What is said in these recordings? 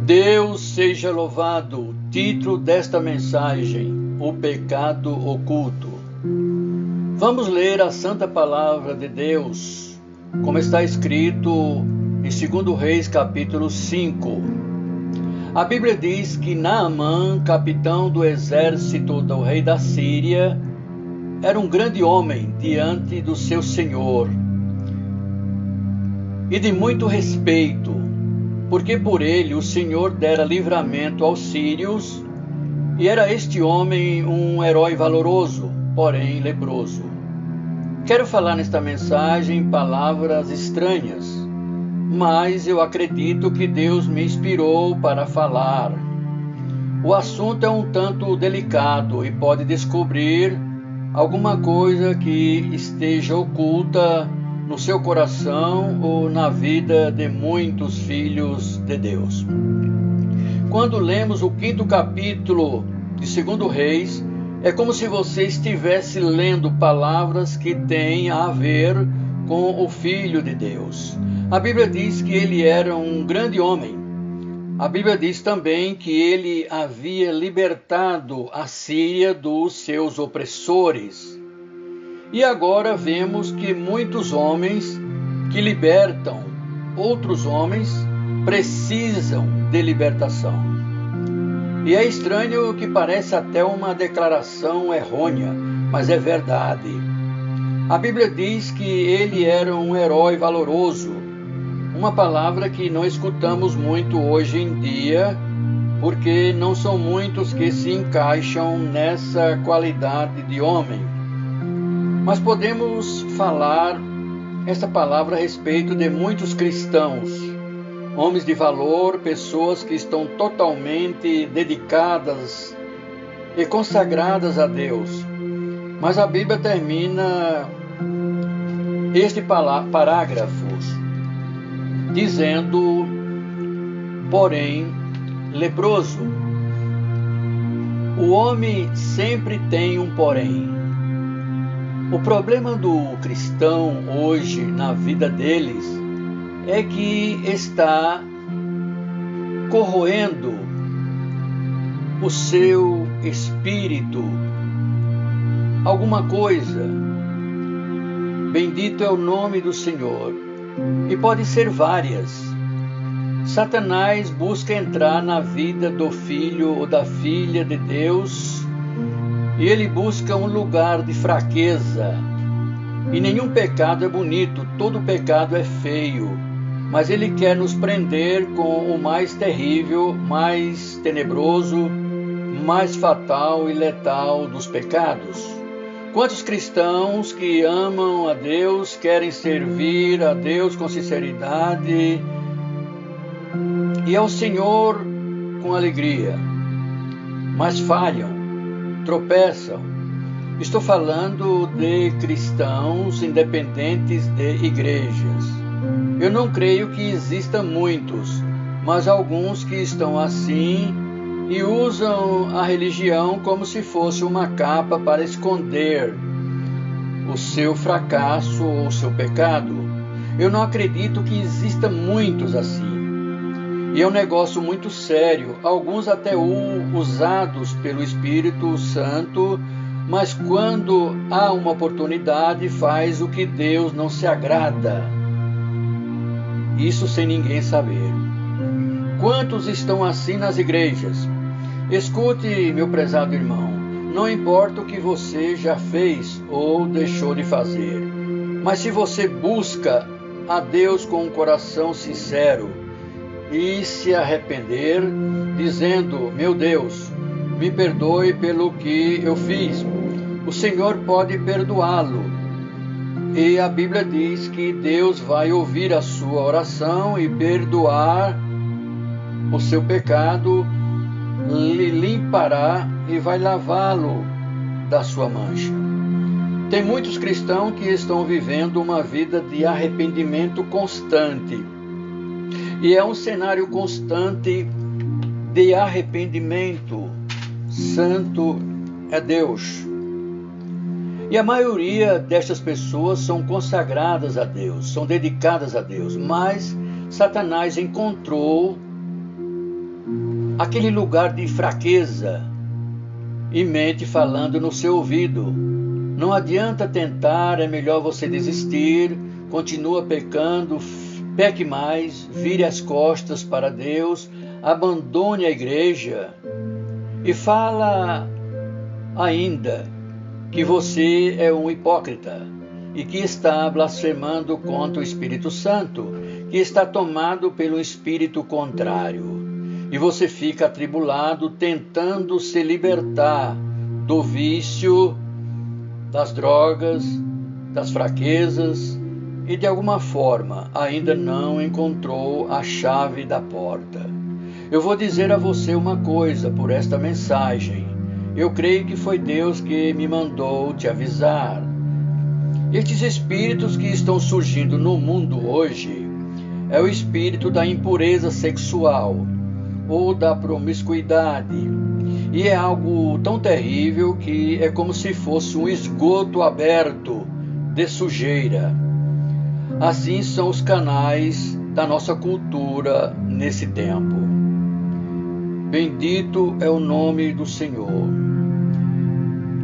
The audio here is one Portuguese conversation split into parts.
Deus seja louvado. Título desta mensagem: o pecado oculto. Vamos ler a santa palavra de Deus, como está escrito em 2 Reis, capítulo 5. A Bíblia diz que Naamã, capitão do exército do rei da Síria, era um grande homem diante do seu senhor e de muito respeito, porque por ele o Senhor dera livramento aos sírios, e era este homem um herói valoroso, porém leproso. Quero falar nesta mensagem palavras estranhas, mas eu acredito que Deus me inspirou para falar. O assunto é um tanto delicado e pode descobrir alguma coisa que esteja oculta no seu coração ou na vida de muitos filhos de Deus. Quando lemos o 5º capítulo de 2 Reis, é como se você estivesse lendo palavras que têm a ver com o Filho de Deus. A Bíblia diz que ele era um grande homem. A Bíblia diz também que ele havia libertado a Síria dos seus opressores. E agora vemos que muitos homens que libertam outros homens precisam de libertação. E é estranho que parece até uma declaração errônea, mas é verdade. A Bíblia diz que ele era um herói valoroso, uma palavra que não escutamos muito hoje em dia, porque não são muitos que se encaixam nessa qualidade de homem. Mas podemos falar essa palavra a respeito de muitos cristãos, homens de valor, pessoas que estão totalmente dedicadas e consagradas a Deus. Mas a Bíblia termina este parágrafo dizendo, porém, leproso. O homem sempre tem um porém. O problema do cristão hoje na vida deles é que está corroendo o seu espírito alguma coisa. Bendito é o nome do Senhor. E pode ser várias. Satanás busca entrar na vida do filho ou da filha de Deus, e ele busca um lugar de fraqueza. E nenhum pecado é bonito, todo pecado é feio. Mas ele quer nos prender com o mais terrível, mais tenebroso, mais fatal e letal dos pecados. Quantos cristãos que amam a Deus, querem servir a Deus com sinceridade e ao Senhor com alegria, mas falham, tropeçam. Estou falando de cristãos independentes de igrejas. Eu não creio que existam muitos, mas alguns que estão assim e usam a religião como se fosse uma capa para esconder o seu fracasso ou o seu pecado. Eu não acredito que existam muitos assim. E é um negócio muito sério, alguns até usados pelo Espírito Santo, mas quando há uma oportunidade faz o que Deus não se agrada. Isso sem ninguém saber. Quantos estão assim nas igrejas? Escute, meu prezado irmão, não importa o que você já fez ou deixou de fazer, mas se você busca a Deus com um coração sincero e se arrepender, dizendo, meu Deus, me perdoe pelo que eu fiz, o Senhor pode perdoá-lo. E a Bíblia diz que Deus vai ouvir a sua oração e perdoar o seu pecado, lhe limpará e vai lavá-lo da sua mancha. Tem muitos cristãos que estão vivendo uma vida de arrependimento constante. E é um cenário constante de arrependimento. Santo é Deus. E a maioria destas pessoas são consagradas a Deus, são dedicadas a Deus, mas Satanás encontrou aquele lugar de fraqueza e mente falando no seu ouvido: não adianta tentar, é melhor você desistir, continua pecando, peque mais, vire as costas para Deus, abandone a igreja. E fala ainda que você é um hipócrita e que está blasfemando contra o Espírito Santo, que está tomado pelo espírito contrário. E você fica atribulado tentando se libertar do vício, das drogas, das fraquezas e de alguma forma ainda não encontrou a chave da porta. Eu vou dizer a você uma coisa por esta mensagem. Eu creio que foi Deus que me mandou te avisar. Estes espíritos que estão surgindo no mundo hoje é o espírito da impureza sexual ou da promiscuidade. E é algo tão terrível que é como se fosse um esgoto aberto de sujeira. Assim são os canais da nossa cultura nesse tempo. Bendito é o nome do Senhor.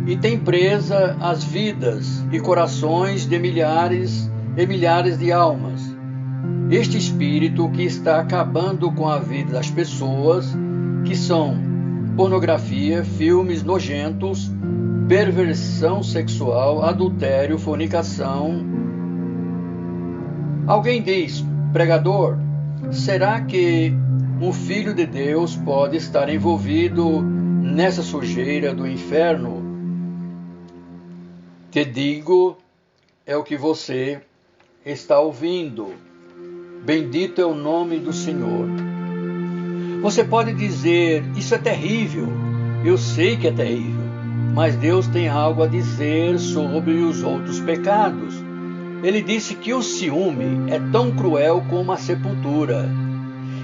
E tem presa as vidas e corações de milhares e milhares de almas. Este espírito que está acabando com a vida das pessoas, que são pornografia, filmes nojentos, perversão sexual, adultério, fornicação. Alguém diz: pregador, será que um filho de Deus pode estar envolvido nessa sujeira do inferno? Te digo, é o que você está ouvindo. Bendito é o nome do Senhor. Você pode dizer: isso é terrível. Eu sei que é terrível, mas Deus tem algo a dizer sobre os outros pecados. Ele disse que o ciúme é tão cruel como a sepultura.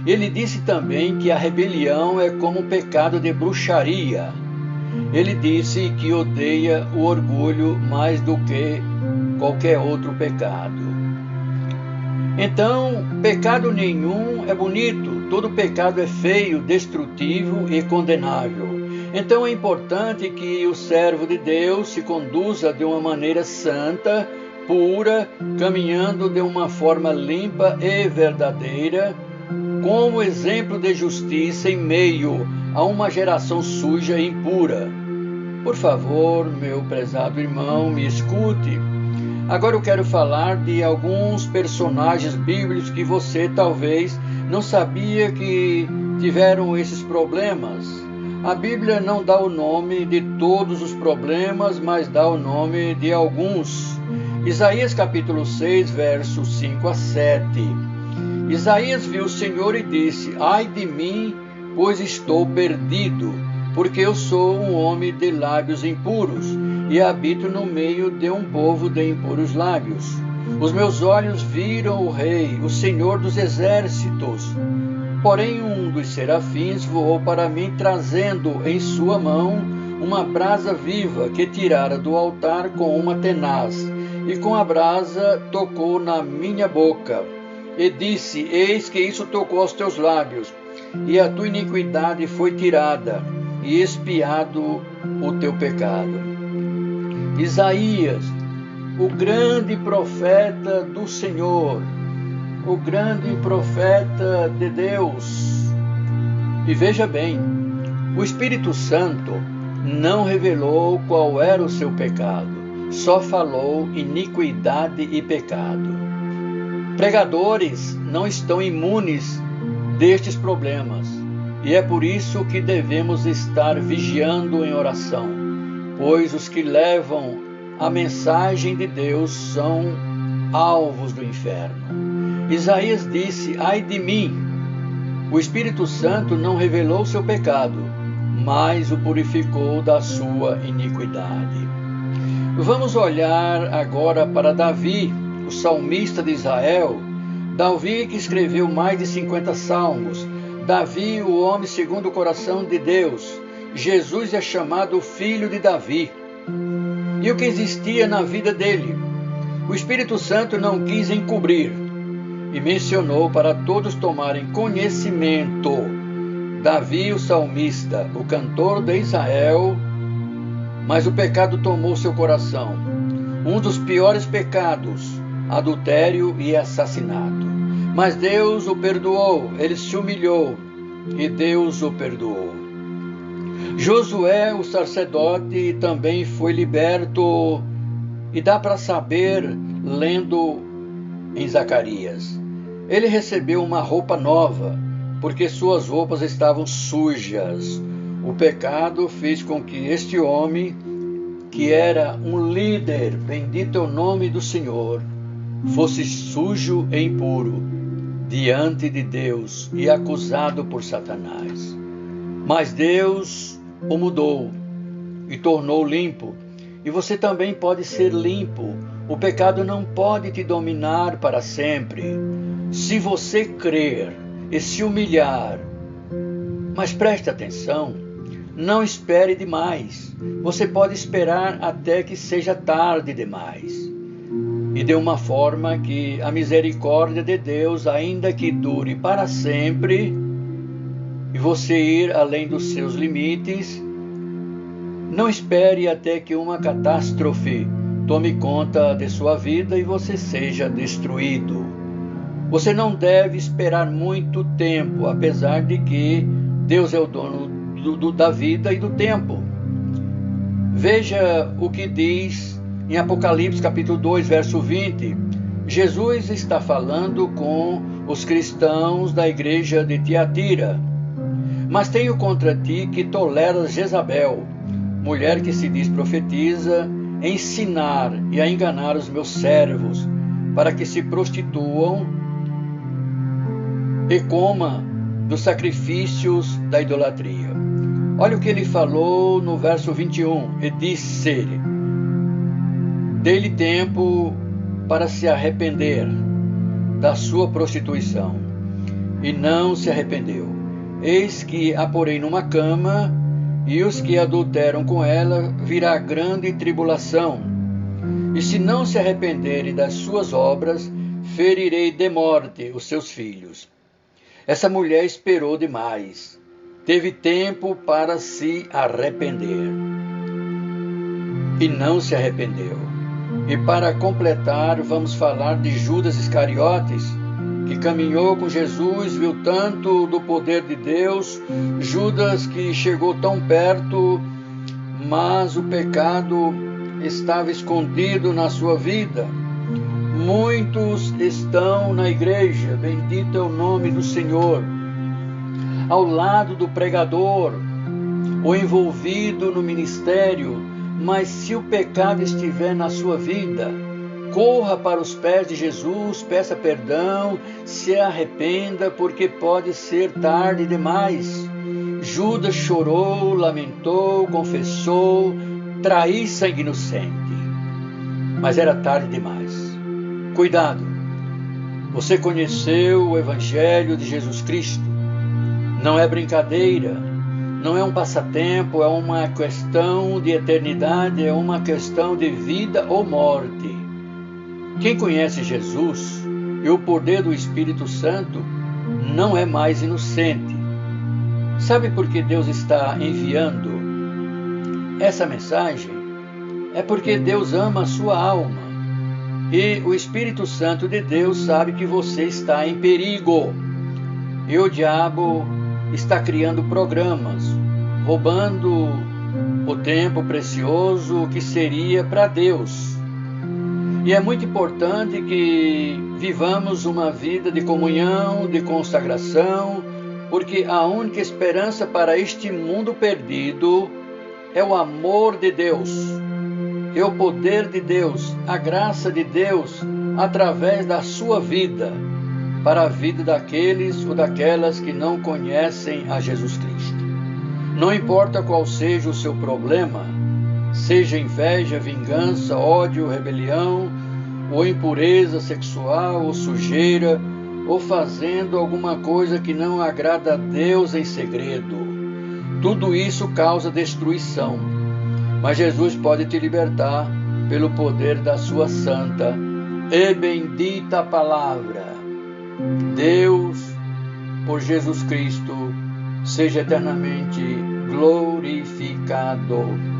Ele disse também que a rebelião é como um pecado de bruxaria. Ele disse que odeia o orgulho mais do que qualquer outro pecado. Então, pecado nenhum é bonito, todo pecado é feio, destrutivo e condenável. Então é importante que o servo de Deus se conduza de uma maneira santa, pura, caminhando de uma forma limpa e verdadeira, como exemplo de justiça em meio a uma geração suja e impura. Por favor, meu prezado irmão, me escute. Agora eu quero falar de alguns personagens bíblicos que você talvez não sabia que tiveram esses problemas. A Bíblia não dá o nome de todos os problemas, mas dá o nome de alguns. Isaías capítulo 6, versos 5 a 7. Isaías viu o Senhor e disse: ai de mim, pois estou perdido, porque eu sou um homem de lábios impuros, e habito no meio de um povo de impuros lábios. Os meus olhos viram o Rei, o Senhor dos exércitos. Porém um dos serafins voou para mim, trazendo em sua mão uma brasa viva que tirara do altar com uma tenaz, e com a brasa tocou na minha boca, e disse: eis que isso tocou aos teus lábios, e a tua iniquidade foi tirada, e expiado o teu pecado. Isaías, o grande profeta do Senhor, o grande profeta de Deus. E veja bem, o Espírito Santo não revelou qual era o seu pecado, só falou iniquidade e pecado. Pregadores não estão imunes destes problemas, e é por isso que devemos estar vigiando em oração, pois os que levam a mensagem de Deus são alvos do inferno. Isaías disse: ai de mim! O Espírito Santo não revelou seu pecado, mas o purificou da sua iniquidade. Vamos olhar agora para Davi, o salmista de Israel. Davi, que escreveu mais de 50 salmos. Davi, o homem segundo o coração de Deus. Jesus é chamado filho de Davi. e o que existia na vida dele. O Espírito Santo não quis encobrir e mencionou para todos tomarem conhecimento. Davi, o salmista, o cantor de Israel, mas o pecado tomou seu coração. Um dos piores pecados, adultério e assassinato. Mas Deus o perdoou, ele se humilhou e Deus o perdoou. Josué, o sacerdote, também foi liberto, e dá para saber lendo em Zacarias. Ele recebeu uma roupa nova, porque suas roupas estavam sujas. O pecado fez com que este homem, que era um líder, bendito é o nome do Senhor, fosse sujo e impuro diante de Deus e acusado por Satanás. Mas Deus o mudou e tornou limpo. E você também pode ser limpo. O pecado não pode te dominar para sempre. Se você crer e se humilhar, mas preste atenção, não espere demais. Você pode esperar até que seja tarde demais. E de uma forma que a misericórdia de Deus, ainda que dure para sempre, e você ir além dos seus limites, não espere até que uma catástrofe tome conta de sua vida e você seja destruído. Você não deve esperar muito tempo, apesar de que Deus é o dono da vida e do tempo. Veja o que diz em Apocalipse capítulo 2, verso 20. Jesus está falando com os cristãos da igreja de Tiatira. Mas tenho contra ti que toleras Jezabel, mulher que se diz profetiza, ensinar e a enganar os meus servos, para que se prostituam e coma dos sacrifícios da idolatria. Olha o que ele falou no verso 21. E disse-lhe: dê-lhe tempo para se arrepender da sua prostituição. E não se arrependeu. Eis que a porei numa cama, e os que adulteram com ela virá grande tribulação. E se não se arrependerem das suas obras, ferirei de morte os seus filhos. Essa mulher esperou demais. Teve tempo para se arrepender. E não se arrependeu. E para completar, vamos falar de Judas Iscariotes, que caminhou com Jesus, viu tanto do poder de Deus. Judas que chegou tão perto, mas o pecado estava escondido na sua vida. Muitos estão na igreja, bendito é o nome do Senhor, ao lado do pregador, ou envolvido no ministério, mas se o pecado estiver na sua vida, corra para os pés de Jesus, peça perdão, se arrependa, porque pode ser tarde demais. Judas chorou, lamentou, confessou, traiu sangue inocente, mas era tarde demais. Cuidado, você conheceu o Evangelho de Jesus Cristo, não é brincadeira, não é um passatempo, é uma questão de eternidade, é uma questão de vida ou morte. Quem conhece Jesus e o poder do Espírito Santo não é mais inocente. Sabe por que Deus está enviando essa mensagem? É porque Deus ama a sua alma. E o Espírito Santo de Deus sabe que você está em perigo. E o diabo está criando programas, roubando o tempo precioso que seria para Deus. E é muito importante que vivamos uma vida de comunhão, de consagração, porque a única esperança para este mundo perdido é o amor de Deus, é o poder de Deus, a graça de Deus através da sua vida, para a vida daqueles ou daquelas que não conhecem a Jesus Cristo. Não importa qual seja o seu problema, seja inveja, vingança, ódio, rebelião, ou impureza sexual, ou sujeira, ou fazendo alguma coisa que não agrada a Deus em segredo. Tudo isso causa destruição. mas Jesus pode te libertar pelo poder da sua santa e bendita palavra. Deus, por Jesus Cristo, seja eternamente glorificado.